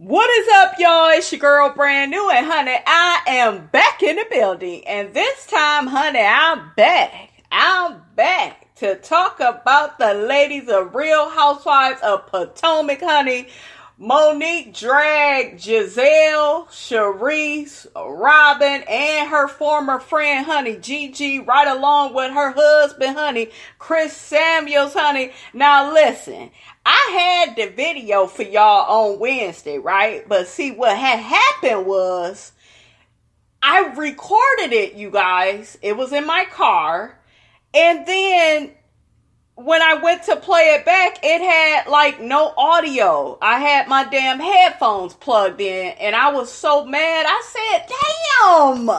What is up, y'all? It's your girl, Brand New, and honey, I am back in the building. And this time, honey, I'm back. I'm back to talk about the ladies of Real Housewives of Potomac, honey. Monique dragged Giselle, Charisse, Robyn, and her former friend, honey, Gigi, right along with her husband, honey, Chris Samuels, honey. Now, listen, I had the video for y'all on Wednesday, right? But see, what had happened was I recorded it, you guys. It was in my car. And then when I went to play it back, it had like no audio. I had my damn headphones plugged in and I was so mad. I said, damn.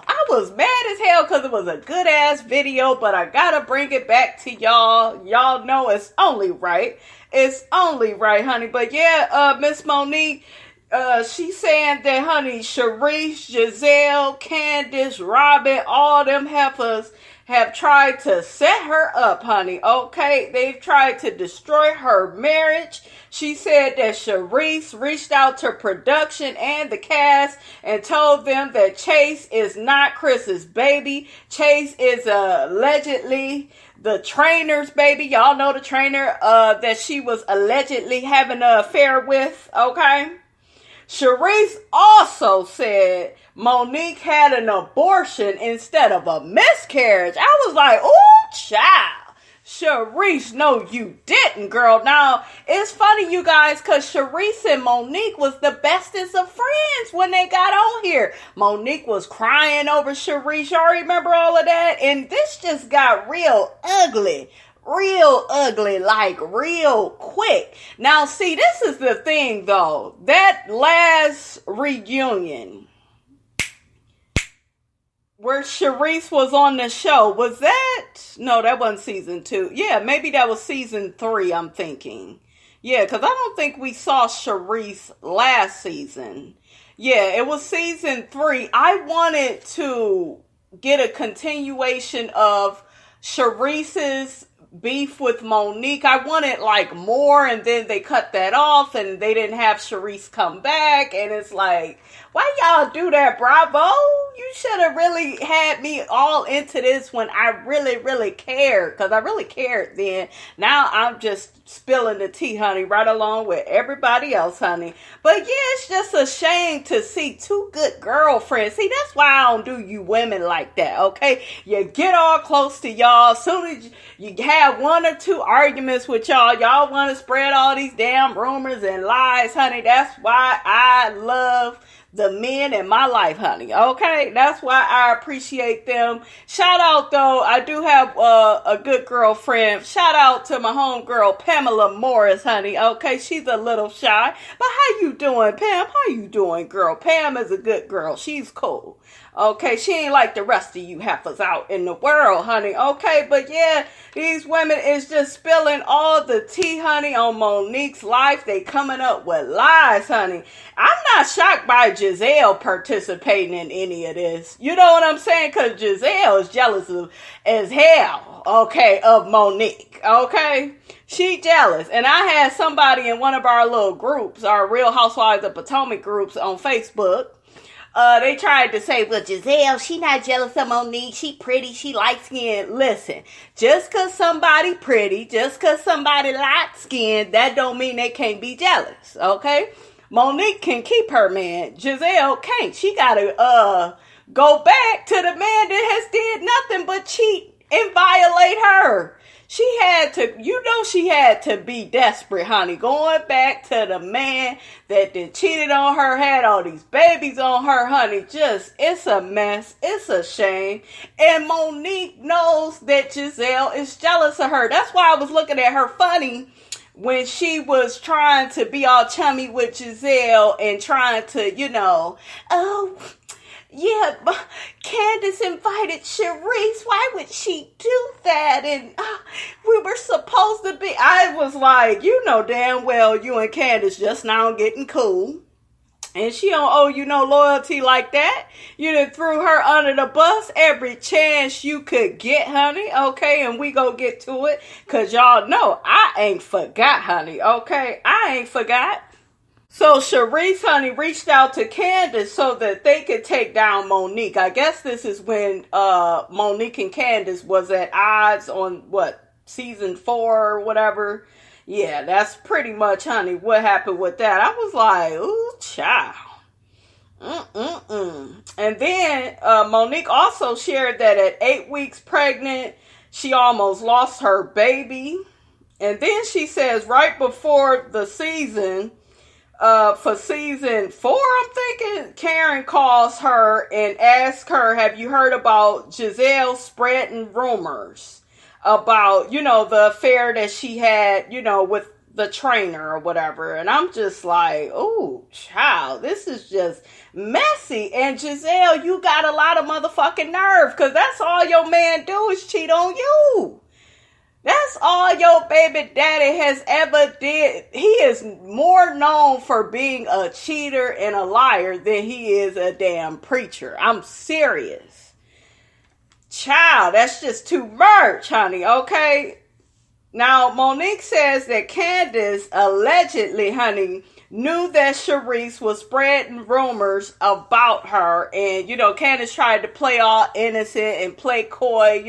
I was mad as hell because it was a good ass video, but I gotta bring it back to y'all. Y'all know it's only right. It's only right, honey. But yeah, Miss Monique, she's saying that, honey, Charisse, Giselle, Candiace, Robyn, all them heifers have tried to set her up, honey, okay? They've tried to destroy her marriage. She said that Charisse reached out to production and the cast and told them that Chase is not Chris's baby. Chase is allegedly the trainer's baby. Y'all know the trainer that she was allegedly having an affair with, okay? Charisse also said Monique had an abortion instead of a miscarriage. I was like, ooh, child. Charisse, no, you didn't, girl. Now, it's funny, you guys, because Charisse and Monique was the bestest of friends when they got on here. Monique was crying over Charisse. Y'all remember all of that? And this just got real ugly. Real ugly, like real quick. Now, see, this is the thing, though. That last reunion where Charisse was on the show, was that? No, that wasn't season 2. Yeah, maybe that was season 3, I'm thinking. Yeah, because I don't think we saw Charisse last season. Yeah, it was season 3. I wanted to get a continuation of Charisse's beef with Monique. I wanted like more, and then they cut that off and they didn't have Charisse come back, and it's like, why y'all do that? Bravo, you should have really had me all into this when I really cared, because I really cared then. Now I'm just spilling the tea, honey, right along with everybody else, honey. But yeah, it's just a shame to see two good girlfriends. See, that's why I don't do you women like that, okay? You get all close to y'all. Soon as you have one or two arguments with y'all want to spread all these damn rumors and lies, honey. That's why I love the men in my life, honey. Okay, that's why I appreciate them. Shout out, though, I do have a good girlfriend. Shout out to my homegirl Pamela Morris, honey. Okay, she's a little shy, but how you doing, Pam? How you doing, girl? Pam is a good girl. She's cool. Okay, she ain't like the rest of you heifers out in the world, honey. Okay, but yeah, these women is just spilling all the tea, honey, on Monique's life. They coming up with lies, honey. I'm not shocked by Giselle participating in any of this. You know what I'm saying? Because Giselle is jealous as hell, okay, of Monique, okay? She jealous. And I had somebody in one of our little groups, our Real Housewives of Potomac groups on Facebook. They tried to say, well, Giselle, she not jealous of Monique. She pretty. She light-skinned. Listen, just because somebody pretty, just because somebody light-skinned, that don't mean they can't be jealous, okay? Monique can keep her man. Giselle can't. She got to go back to the man that has did nothing but cheat and violate her. She had to be desperate, honey. Going back to the man that cheated on her, had all these babies on her, honey. Just, it's a mess. It's a shame. And Monique knows that Giselle is jealous of her. That's why I was looking at her funny when she was trying to be all chummy with Giselle and trying to, yeah, Candiace invited Charisse. Why would she do that? And we were supposed to be. I was like, you know damn well you and Candiace just now getting cool. And she don't owe you no loyalty like that. You done threw her under the bus every chance you could get, honey. Okay, and we go get to it. Because y'all know I ain't forgot, honey. Okay, I ain't forgot. So Charisse, honey, reached out to Candiace so that they could take down Monique. I guess this is when Monique and Candiace was at odds on, what, season 4 or whatever. Yeah, that's pretty much, honey, what happened with that. I was like, ooh, child. And then Monique also shared that at 8 weeks pregnant, she almost lost her baby. And then she says right before the season, for season 4, I'm thinking, Karen calls her and asks her, have you heard about Giselle spreading rumors about, the affair that she had, with the trainer or whatever? And I'm just like, oh, child, this is just messy. And Giselle, you got a lot of motherfucking nerve, because that's all your man do is cheat on you. That's all your baby daddy has ever did. He is more known for being a cheater and a liar than he is a damn preacher. I'm serious. Child, that's just too much, honey, okay? Now, Monique says that Candiace allegedly, honey, knew that Charisse was spreading rumors about her. And, Candiace tried to play all innocent and play coy,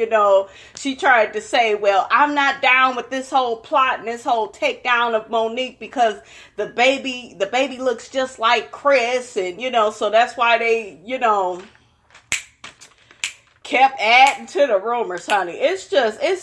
She tried to say, well, I'm not down with this whole plot and this whole takedown of Monique because the baby looks just like Chris. And, so that's why they, kept adding to the rumors, honey. It's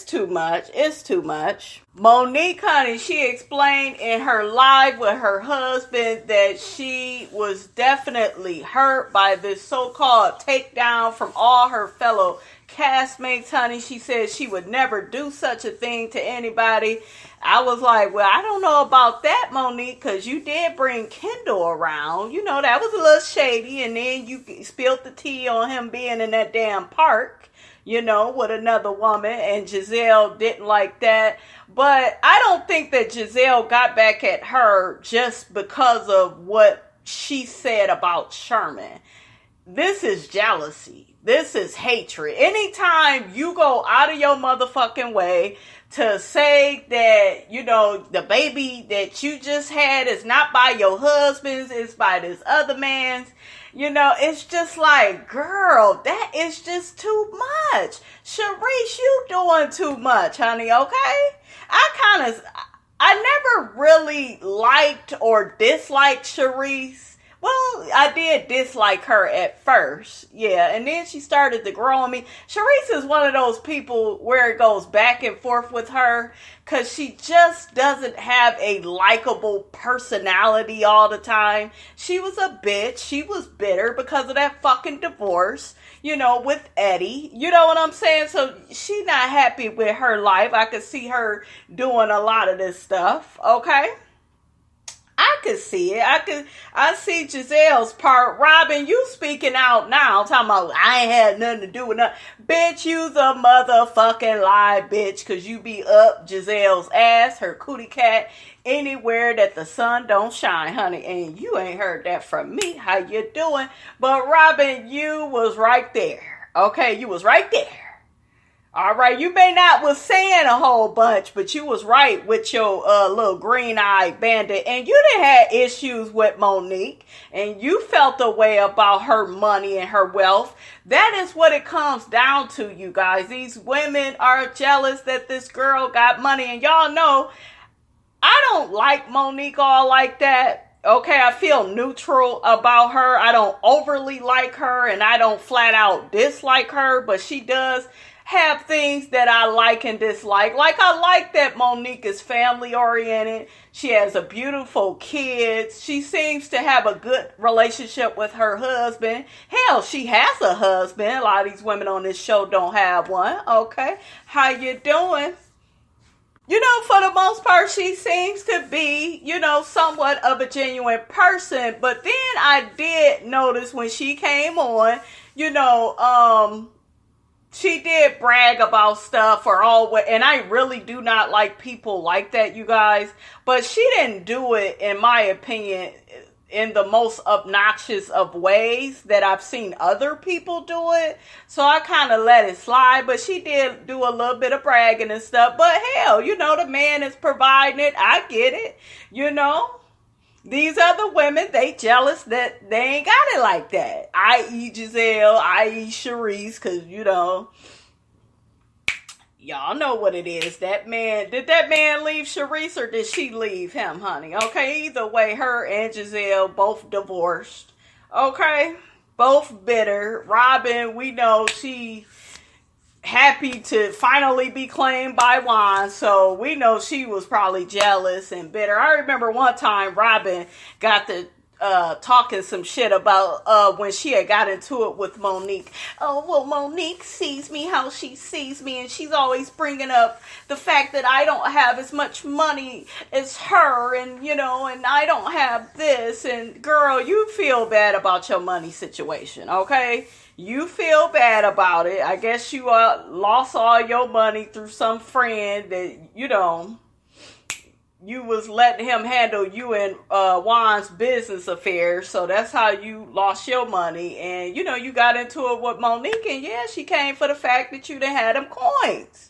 too much. It's too much. Monique, honey, she explained in her live with her husband that she was definitely hurt by this so-called takedown from all her fellow castmates, honey. She said she would never do such a thing to anybody. I was like, well, I don't know about that, Monique, because you did bring Kendall around. That was a little shady. And then you spilled the tea on him being in that damn park, with another woman. And Giselle didn't like that. But I don't think that Giselle got back at her just because of what she said about Sherman. This is jealousy. This is hatred. Anytime you go out of your motherfucking way to say that, the baby that you just had is not by your husband's, it's by this other man's, it's just like, girl, that is just too much. Charisse, you doing too much, honey, okay? I never really liked or disliked Charisse. Well, I did dislike her at first, yeah, and then she started to grow on me. Charisse is one of those people where it goes back and forth with her, because she just doesn't have a likable personality all the time. She was a bitch. She was bitter because of that fucking divorce, with Eddie. You know what I'm saying? So she's not happy with her life. I could see her doing a lot of this stuff, okay? I could see it. I see Giselle's part. Robyn, you speaking out now, talking about I ain't had nothing to do with nothing. Bitch, you's a motherfucking lie, bitch, because you be up Giselle's ass, her cootie cat, anywhere that the sun don't shine, honey. And you ain't heard that from me. How you doing? But Robyn, you was right there. Okay, you was right there. All right, you may not was saying a whole bunch, but you was right with your little green-eyed bandit. And you done had issues with Monique, and you felt a way about her money and her wealth. That is what it comes down to, you guys. These women are jealous that this girl got money. And y'all know, I don't like Monique all like that. Okay, I feel neutral about her. I don't overly like her, and I don't flat out dislike her, but she does have things that I like and dislike. Like, I like that Monique is family oriented. She has a beautiful kids. She seems to have a good relationship with her husband. Hell, she has a husband. A lot of these women on this show don't have one. Okay, how you doing? For the most part, she seems to be, somewhat of a genuine person. But then I did notice when she came on, she did brag about stuff and I really do not like people like that, you guys. But she didn't do it, in my opinion, in the most obnoxious of ways that I've seen other people do it. So I kind of let it slide, but she did do a little bit of bragging and stuff. But hell, the man is providing it. I get it. These other women, they jealous that they ain't got it like that. I.e. Giselle, i.e. Charisse, because, y'all know what it is. Did that man leave Charisse or did she leave him, honey? Okay, either way, her and Giselle both divorced. Okay, both bitter. Robyn, we know she happy to finally be claimed by Juan, so we know she was probably jealous and bitter. I remember one time Robyn got the talking some shit about when she had got into it with Monique. Oh, well, Monique sees me how she sees me, and she's always bringing up the fact that I don't have as much money as her, and and I don't have this. And girl, you feel bad about your money situation, okay? You feel bad about it. I guess you lost all your money through some friend that you was letting him handle you and Juan's business affairs. So that's how you lost your money. And, you got into it with Monique. And, yeah, she came for the fact that you done had them coins.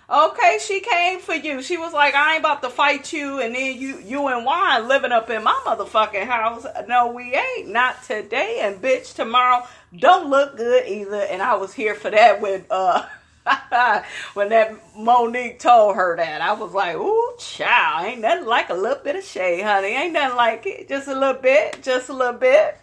Okay, she came for you. She was like, I ain't about to fight you. And then you and Juan living up in my motherfucking house. No, we ain't. Not today. And, bitch, tomorrow don't look good either. And I was here for that when when that Monique told her that. I was like, ooh, child, ain't nothing like a little bit of shade, honey. Ain't nothing like it. Just a little bit.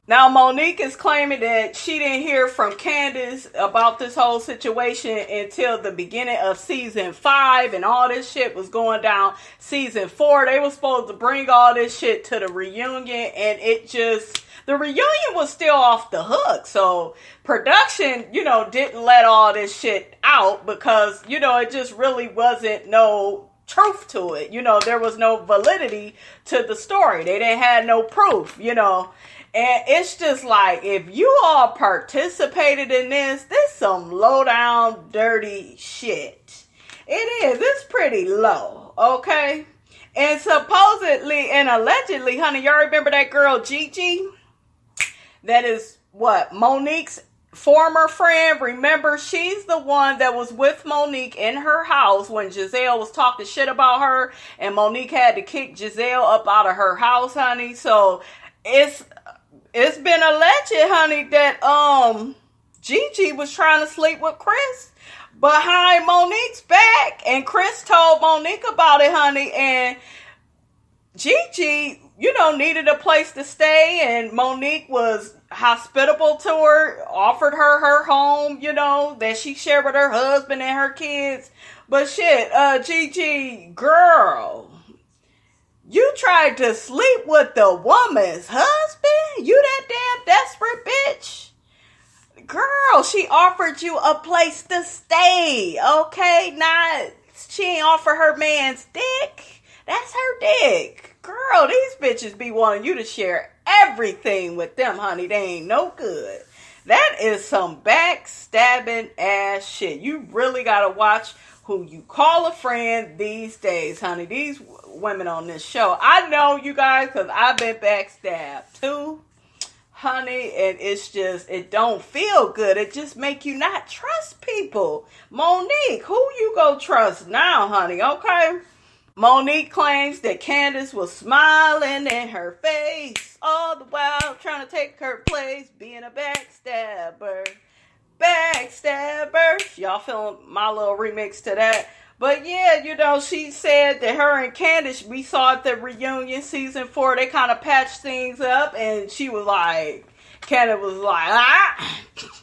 Now, Monique is claiming that she didn't hear from Candiace about this whole situation until the beginning of season 5, and all this shit was going down season 4. They were supposed to bring all this shit to the reunion, and the reunion was still off the hook. So production, didn't let all this shit out because, it just really wasn't no truth to it. There was no validity to the story. They didn't have no proof, And it's just like, if you all participated in this some low down dirty shit. It is. It's pretty low. Okay. And supposedly and allegedly, honey, y'all remember that girl Gigi? That is what? Monique's former friend. Remember, she's the one that was with Monique in her house when Giselle was talking shit about her, and Monique had to kick Giselle up out of her house, honey. So it's been alleged, honey, that Gigi was trying to sleep with Chris behind Monique's back, and Chris told Monique about it, honey, and Gigi, needed a place to stay, and Monique was hospitable to her, offered her home, that she shared with her husband and her kids. But shit, Gigi, girl, you tried to sleep with the woman's husband? You that damn desperate bitch? Girl, she offered you a place to stay, okay? She ain't offer her man's dick. That's her dick. Girl, these bitches be wanting you to share everything with them, honey. They ain't no good. That is some backstabbing ass shit. You really gotta watch who you call a friend these days, honey. These women on this show. I know you guys, because I've been backstabbed too, honey. And it don't feel good. It just make you not trust people. Monique, who you go trust now, honey? Okay. Monique claims that Candiace was smiling in her face all the while trying to take her place, being a backstabber. Y'all feeling my little remix to that? But yeah, she said that her and Candiace, we saw at the reunion season 4, they kind of patched things up, and she was like, Candiace was like,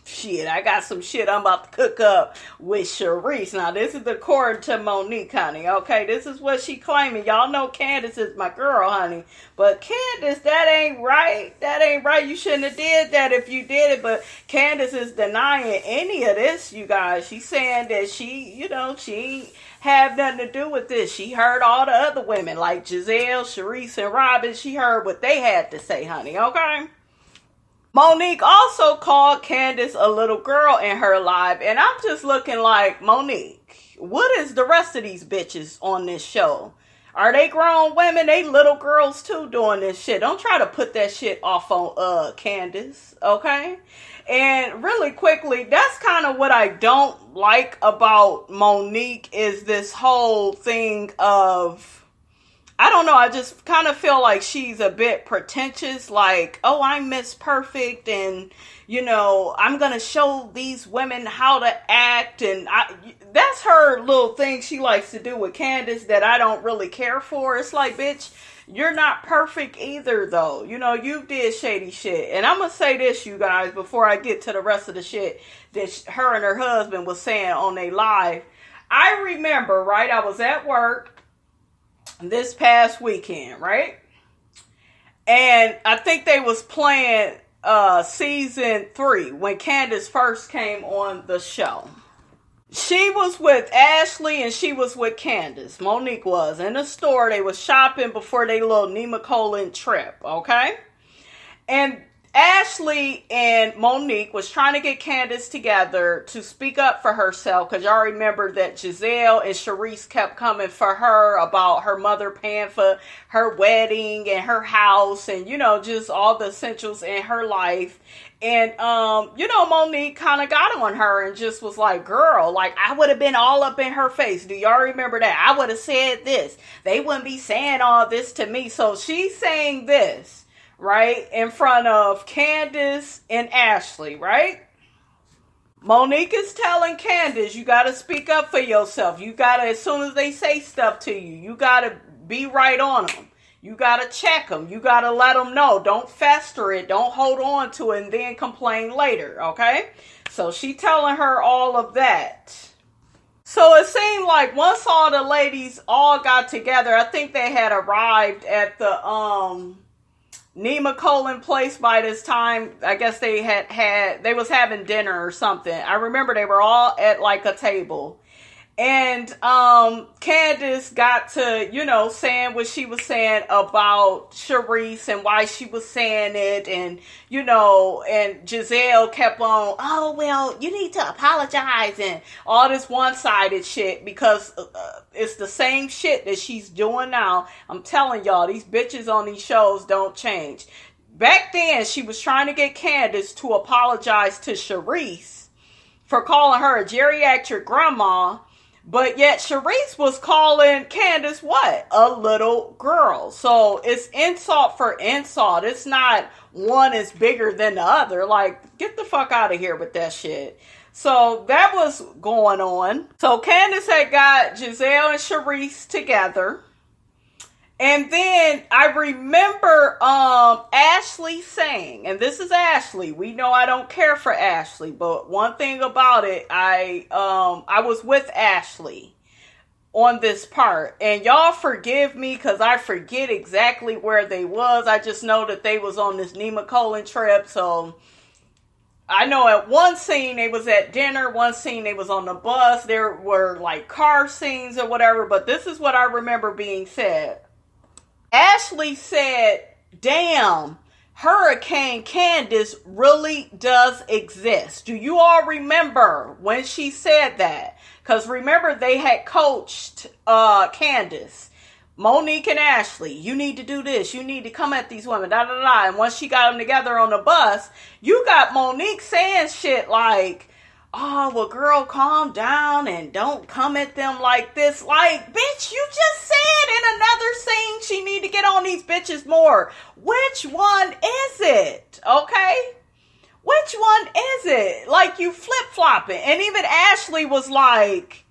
shit, I got some shit I'm about to cook up with Charisse. Now, this is according to Monique, honey, okay? This is what she claiming. Y'all know Candiace is my girl, honey. But Candiace, that ain't right. That ain't right. You shouldn't have did that if you did it. But Candiace is denying any of this, you guys. She's saying that she ain't have nothing to do with this. She heard all the other women, like Giselle, Charisse, and Robyn. She heard what they had to say, honey, okay? Monique also called Candiace a little girl in her live, and I'm just looking like, Monique, what is the rest of these bitches on this show? Are they grown women? They little girls too doing this shit. Don't try to put that shit off on Candiace, okay? And really quickly, that's kind of what I don't like about Monique, is this whole thing of, I don't know, I just kind of feel like she's a bit pretentious, like, oh, I'm Miss Perfect, and, you know, I'm going to show these women how to act, and that's her little thing she likes to do with Candiace that I don't really care for. It's like, bitch, you're not perfect either, though. You know, you did shady shit. And I'm going to say this, you guys, before I get to the rest of the shit that her and her husband was saying on their live. I remember, right, I was at work this past weekend, right? And I think they was playing season 3 when Candiace first came on the show. She was with Ashley and she was with Candiace. Monique was in the store. They was shopping before they little Nemacolin trip, okay? And Ashley and Monique was trying to get Candiace together to speak up for herself, because y'all remember that Giselle and Charisse kept coming for her about her mother paying for her wedding and her house and, you know, just all the essentials in her life. And, you know, Monique kind of got on her and just was like, girl, like, I would have been all up in her face. Do y'all remember that? I would have said this. They wouldn't be saying all this to me. So she's saying this, right, in front of Candiace and Ashley, right? Monique is telling Candiace, you got to speak up for yourself. You got to, as soon as they say stuff to you, you got to be right on them. You got to check them. You got to let them know. Don't fester it. Don't hold on to it and then complain later, okay? So she telling her all of that. So it seemed like once all the ladies all got together, I think they had arrived at the Nemacolin place by this time. I guess they they was having dinner or something. I remember they were all at like a table. And Candiace got to, you know, saying what she was saying about Charisse and why she was saying it. And, you know, and Giselle kept on, oh, well, you need to apologize and all this one-sided shit, because it's the same shit that she's doing now. I'm telling y'all, these bitches on these shows don't change. Back then, she was trying to get Candiace to apologize to Charisse for calling her a geriatric grandma. But yet Charisse was calling Candiace what? A little girl. So it's insult for insult. It's not one is bigger than the other. Like, get the fuck out of here with that shit. So that was going on. So Candiace had got Giselle and Charisse together. And then I remember Ashley saying, and this is Ashley. We know I don't care for Ashley, but one thing about it, I was with Ashley on this part. And y'all forgive me because I forget exactly where they was. I just know that they was on this Nemacolin trip. So I know at one scene they was at dinner, one scene they was on the bus. There were like car scenes or whatever, but this is what I remember being said. Ashley said, damn, Hurricane Candiace really does exist. Do you all remember when she said that? Because remember, they had coached Candiace, Monique and Ashley. You need to do this. You need to come at these women, da da da. And once she got them together on the bus, you got Monique saying shit like, oh, well, girl, calm down and don't come at them like this. Like, bitch, you just said in another scene she need to get on these bitches more. Which one is it? Okay? Which one is it? Like, you flip-flopping. And even Ashley was like,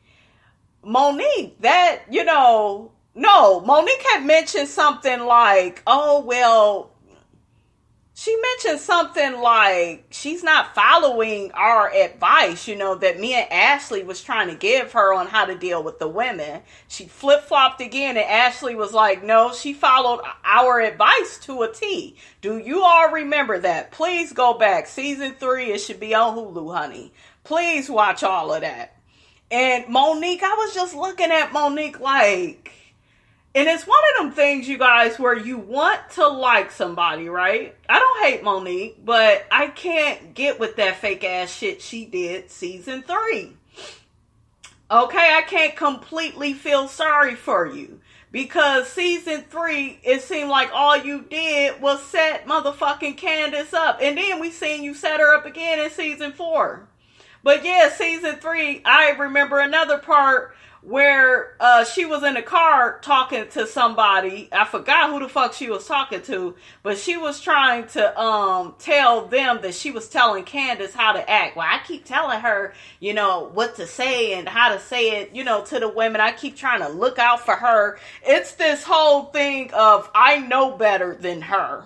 Monique, that, you know, no, Monique had mentioned something like, oh, well, she mentioned something like she's not following our advice, you know, that me and Ashley was trying to give her on how to deal with the women. She flip-flopped again, and Ashley was like, no, she followed our advice to a T. Do you all remember that? Please go back. Season 3, it should be on Hulu, honey. Please watch all of that. And Monique, I was just looking at Monique like, and it's one of them things, you guys, where you want to like somebody, right? I don't hate Monique, but I can't get with that fake ass shit she did season 3. Okay, I can't completely feel sorry for you. Because season 3, it seemed like all you did was set motherfucking Candiace up. And then we seen you set her up again in season 4. But yeah, season 3, I remember another part where she was in the car talking to somebody. I forgot who the fuck she was talking to, but she was trying to tell them that she was telling Candiace how to act. Well, I keep telling her, you know, what to say and how to say it, you know, to the women. I keep trying to look out for her. It's this whole thing of I know better than her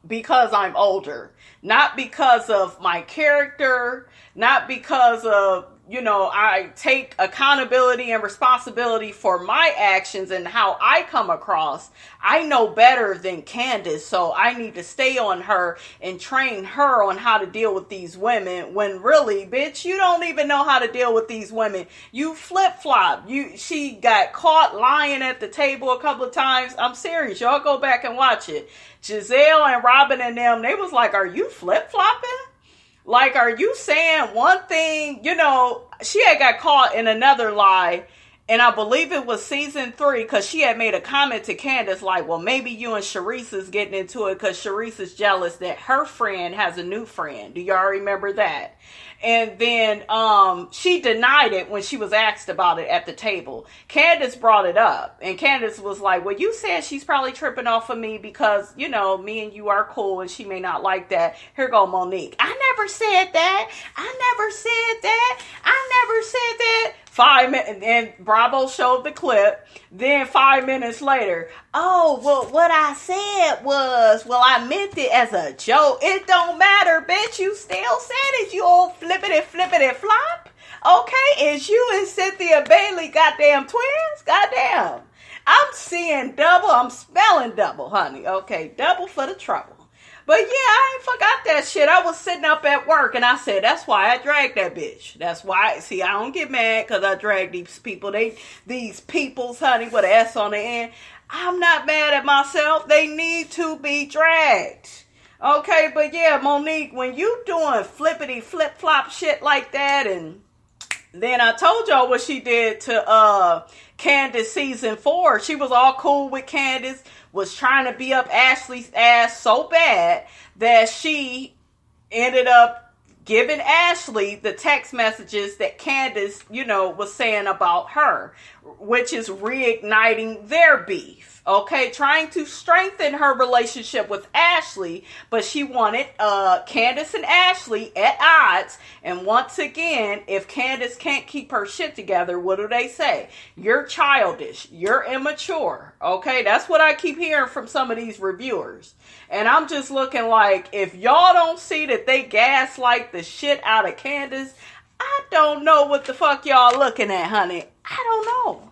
because I'm older. Not because of my character, not because of, you know, I take accountability and responsibility for my actions and how I come across. I know better than Candiace, so I need to stay on her and train her on how to deal with these women. When really, bitch, you don't even know how to deal with these women. You flip-flop. She got caught lying at the table a couple of times. I'm serious. Y'all go back and watch it. Giselle and Robyn and them, they was like, are you flip-flopping? Like, are you saying one thing? You know, she had got caught in another lie, and I believe it was season 3, because she had made a comment to Candiace like, well, maybe you and Charisse is getting into it because Charisse is jealous that her friend has a new friend. Do y'all remember that? And then she denied it when she was asked about it at the table. Candiace brought it up, and Candiace was like, well, you said she's probably tripping off of me because, you know, me and you are cool and she may not like that. Here go Monique. I never said that. I never said that. I never said that. 5 minutes, and Bravo showed the clip. Then 5 minutes later, oh, well, what I said was, well, I meant it as a joke. It don't matter, bitch. You still said it, you old flippity flop. Okay, is you and Cynthia Bailey goddamn twins? Goddamn. I'm seeing double. I'm smelling double, honey. Okay, double for the trouble. But yeah, I ain't forgot that shit. I was sitting up at work and I said, that's why I dragged that bitch. That's why. See, I don't get mad because I drag these people. These peoples, honey, with an S on the end. I'm not mad at myself. They need to be dragged. Okay, but yeah, Monique, when you doing flippity flip-flop shit like that, and then I told y'all what she did to Candiace season 4. She was all cool with Candiace, was trying to be up Ashley's ass so bad that she ended up giving Ashley the text messages that Candiace, you know, was saying about her, which is reigniting their beef. Okay, trying to strengthen her relationship with Ashley, but she wanted Candiace and Ashley at odds. And once again, if Candiace can't keep her shit together, what do they say? You're childish. You're immature. Okay, that's what I keep hearing from some of these reviewers. And I'm just looking like, if y'all don't see that they gaslight the shit out of Candiace, I don't know what the fuck y'all looking at, honey. I don't know.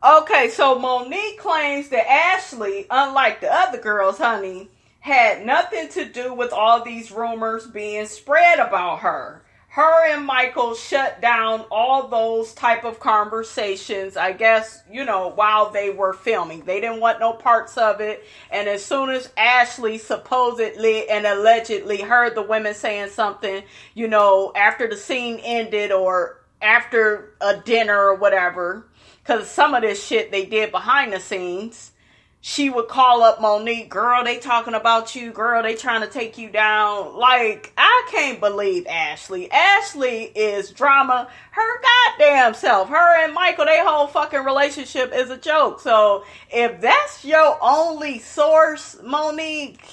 Okay, so Monique claims that Ashley, unlike the other girls, honey, had nothing to do with all these rumors being spread about her. Her and Michael shut down all those type of conversations, I guess, you know, while they were filming. They didn't want no parts of it. And as soon as Ashley supposedly and allegedly heard the women saying something, you know, after the scene ended or after a dinner or whatever, because some of this shit they did behind the scenes, she would call up Monique, girl, they talking about you, girl, they trying to take you down. Like, I can't believe Ashley. Ashley is drama her goddamn self. Her and Michael, their whole fucking relationship is a joke. So, if that's your only source, Monique,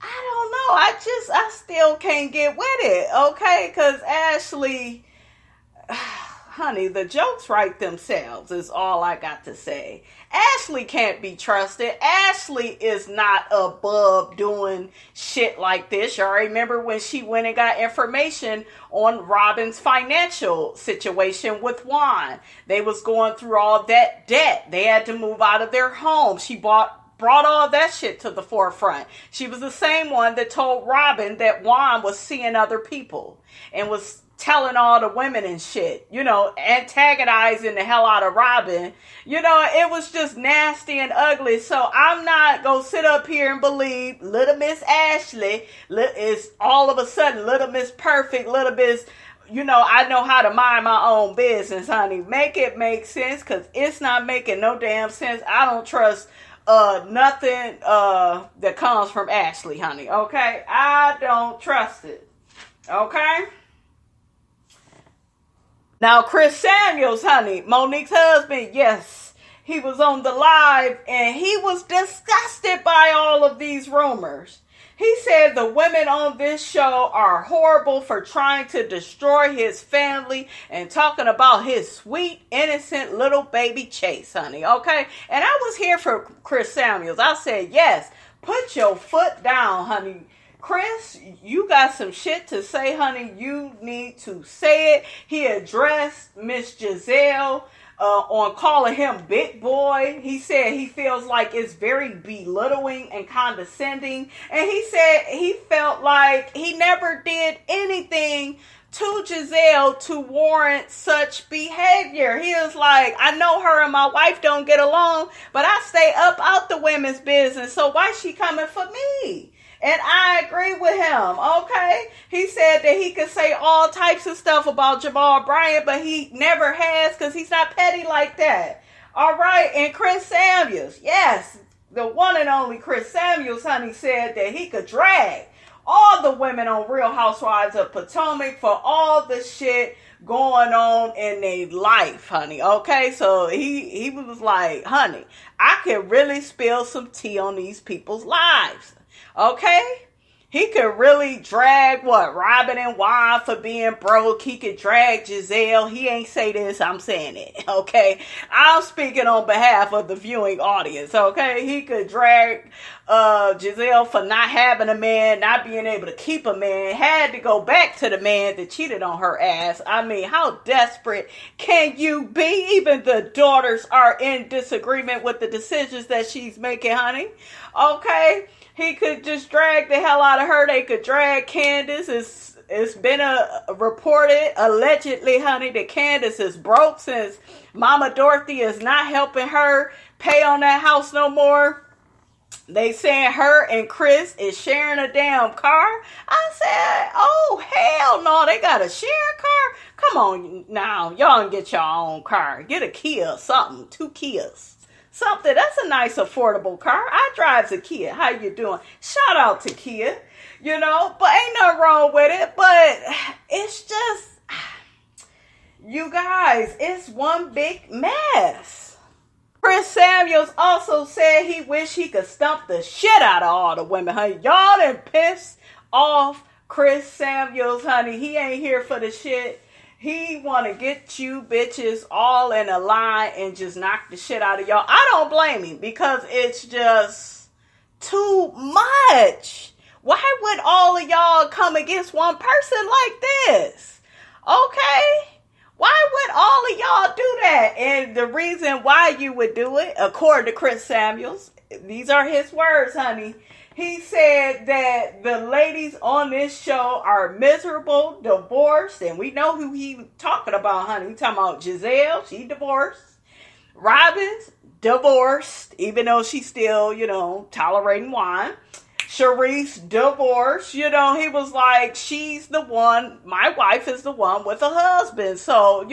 I don't know. I still can't get with it, okay? Because Ashley... honey, the jokes write themselves is all I got to say. Ashley can't be trusted. Ashley is not above doing shit like this. Y'all remember when she went and got information on Robyn's financial situation with Juan. They was going through all that debt. They had to move out of their home. She brought all that shit to the forefront. She was the same one that told Robyn that Juan was seeing other people and was telling all the women and shit, you know, antagonizing the hell out of Robyn. You know, it was just nasty and ugly. So I'm not gonna sit up here and believe little Miss Ashley is all of a sudden little Miss Perfect, little Miss, I know how to mind my own business, honey. Make it make sense, because it's not making no damn sense. I don't trust nothing that comes from Ashley, honey. Okay? I don't trust it. Okay? Now, Chris Samuels, honey, Monique's husband, yes, he was on the live and he was disgusted by all of these rumors. He said the women on this show are horrible for trying to destroy his family and talking about his sweet, innocent little baby Chase, honey, okay? And I was here for Chris Samuels. I said, yes, put your foot down, honey. Chris, you got some shit to say, honey. You need to say it. He addressed Miss Giselle on calling him big boy. He said he feels like it's very belittling and condescending. And he said he felt like he never did anything to Giselle to warrant such behavior. He was like, I know her and my wife don't get along, but I stay up out the women's business, so why she coming for me? And I agree with him, okay? He said that he could say all types of stuff about Jamal Bryant, but he never has, because he's not petty like that. All right, and Chris Samuels, yes, the one and only Chris Samuels, honey, said that he could drag all the women on Real Housewives of Potomac for all the shit going on in their life, honey, okay? So he was like, honey, I can really spill some tea on these people's lives. Okay? He could really drag Robyn and Juan for being broke. He could drag Giselle. He ain't say this, I'm saying it. Okay? I'm speaking on behalf of the viewing audience. Okay? He could drag Giselle for not having a man, not being able to keep a man, had to go back to the man that cheated on her ass. I mean, how desperate can you be? Even the daughters are in disagreement with the decisions that she's making, honey. Okay? He could just drag the hell out of her. They could drag Candiace. It's been reported, allegedly, honey, that Candiace is broke since Mama Dorothy is not helping her pay on that house no more. They saying her and Chris is sharing a damn car. I said, oh, hell no, they got a shared car? Come on now, y'all can get your own car. Get a Kia or something, 2 Kias. Something, that's a nice affordable car. I drive a Kia. How you doing? Shout out to Kia, but ain't nothing wrong with it. But it's just, you guys, it's one big mess. Chris Samuels also said he wish he could stump the shit out of all the women, honey. Y'all done pissed off Chris Samuels, honey. He ain't here for the shit. He want to get you bitches all in a line and just knock the shit out of y'all. I don't blame him, because it's just too much. Why would all of y'all come against one person like this? Okay? Why would all of y'all do that? And the reason why you would do it, according to Chris Samuels, these are his words, honey. He said that the ladies on this show are miserable, divorced, and we know who he talking about, honey. We talking about Giselle, she divorced. Robyn's divorced, even though she's still, tolerating wine. Charisse divorced, he was like, she's the one, my wife is the one with a husband. So,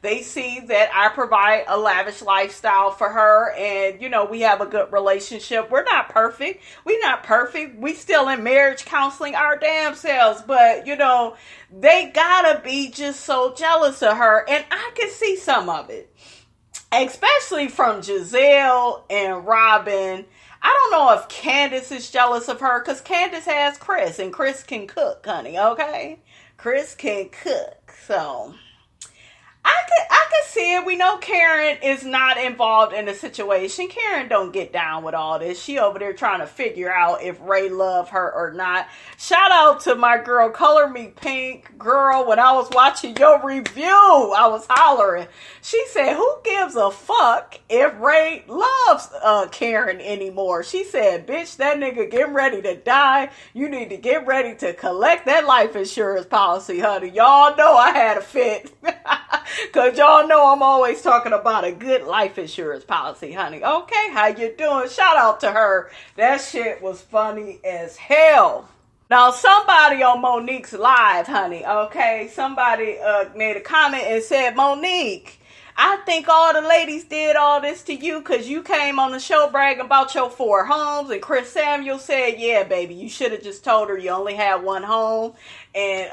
they see that I provide a lavish lifestyle for her, and, we have a good relationship. We're not perfect. We still in marriage counseling our damn selves, but, they gotta be just so jealous of her, and I can see some of it, especially from Giselle and Robyn. I don't know if Candiace is jealous of her, because Candiace has Chris, and Chris can cook, honey, okay? Chris can cook, so I could see it. We know Karen is not involved in the situation. Karen don't get down with all this. She over there trying to figure out if Ray love her or not. Shout out to my girl, Color Me Pink. Girl, when I was watching your review, I was hollering. She said, who gives a fuck if Ray loves Karen anymore? She said, bitch, that nigga getting ready to die. You need to get ready to collect that life insurance policy, honey. Y'all know I had a fit. Because y'all know I'm always talking about a good life insurance policy, honey. Okay, how you doing? Shout out to her. That shit was funny as hell. Now, somebody on Monique's live, honey, okay? Somebody made a comment and said, Monique, I think all the ladies did all this to you because you came on the show bragging about your 4 homes. And Chris Samuels said, yeah, baby, you should have just told her you only had 1 home. And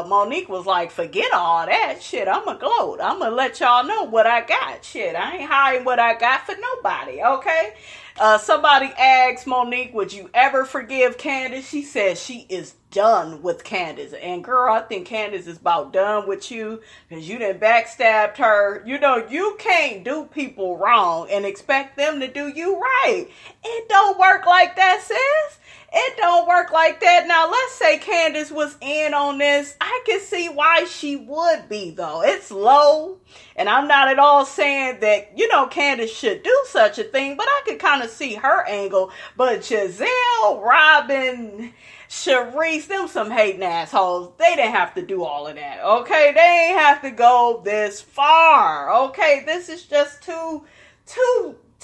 Monique was like, forget all that shit. I'm going to gloat. I'm going to let y'all know what I got. Shit, I ain't hiding what I got for nobody, okay? Somebody asked Monique, would you ever forgive Candiace? She said she is done with Candiace. And girl, I think Candiace is about done with you because you done backstabbed her. You know, you can't do people wrong and expect them to do you right. It don't work like that, sis. It don't work like that. Now, let's say Candiace was in on this. I can see why she would be, though. It's low. And I'm not at all saying that, you know, Candiace should do such a thing. But I could kind of see her angle. But Giselle, Robyn, Charisse, them some hating assholes. They didn't have to do all of that. Okay? They ain't have to go this far. Okay? This is just too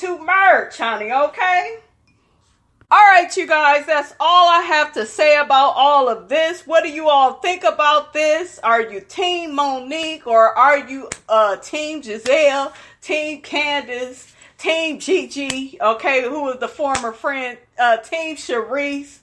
much, honey. Okay? All right, you guys, that's all I have to say about all of this. What do you all think about this? Are you Team Monique or are you Team Giselle, Team Candiace, Team Gigi, okay, who was the former friend, Team Charisse?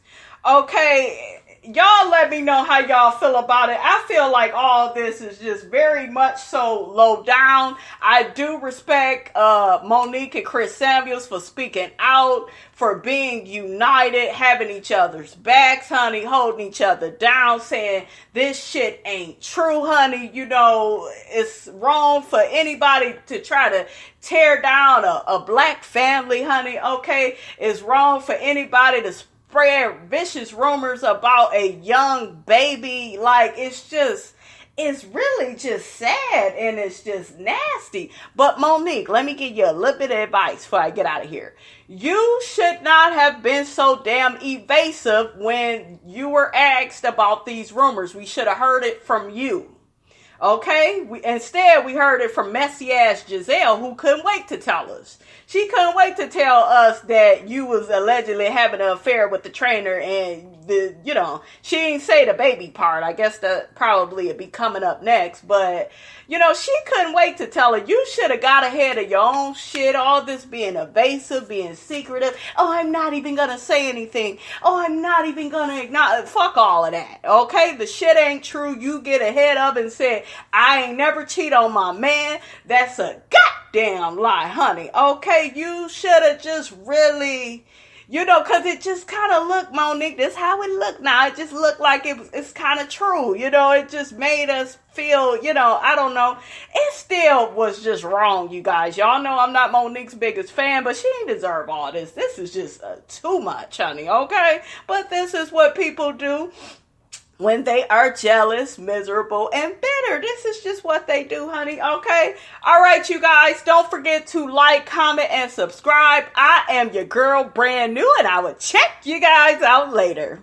Okay, y'all let me know how y'all feel about it. I feel like all this is just very much so low down. I do respect Monique and Chris Samuels for speaking out, for being united, having each other's backs, honey, holding each other down, saying this shit ain't true, honey. You know, it's wrong for anybody to try to tear down a black family, honey, okay? It's wrong for anybody to spread vicious rumors about a young baby. Like, it's really just sad and it's just nasty. But Monique, let me give you a little bit of advice before I get out of here. You should not have been so damn evasive when you were asked about these rumors. We should have heard it from you. Okay? Instead, we heard it from messy ass Giselle, who couldn't wait to tell us. She couldn't wait to tell us that you was allegedly having an affair with the trainer, and she didn't say the baby part. I guess that probably would be coming up next. But, she couldn't wait to tell her. You should have got ahead of your own shit. All this being evasive, being secretive. Oh, I'm not even going to say anything. Oh, I'm not even going to acknowledge. Fuck all of that. Okay? The shit ain't true. You get ahead of it and say, I ain't never cheat on my man. That's a goddamn lie, honey. Okay? You should have just really... because it just kind of looked, Monique, this how it looked now. It just looked like it's kind of true. It just made us feel, I don't know. It still was just wrong, you guys. Y'all know I'm not Monique's biggest fan, but she didn't deserve all this. This is just too much, honey, okay? But this is what people do when they are jealous, miserable, and bitter. This is just what they do, honey, okay? All right, you guys, don't forget to like, comment, and subscribe. I am your girl, brand new, and I will check you guys out later.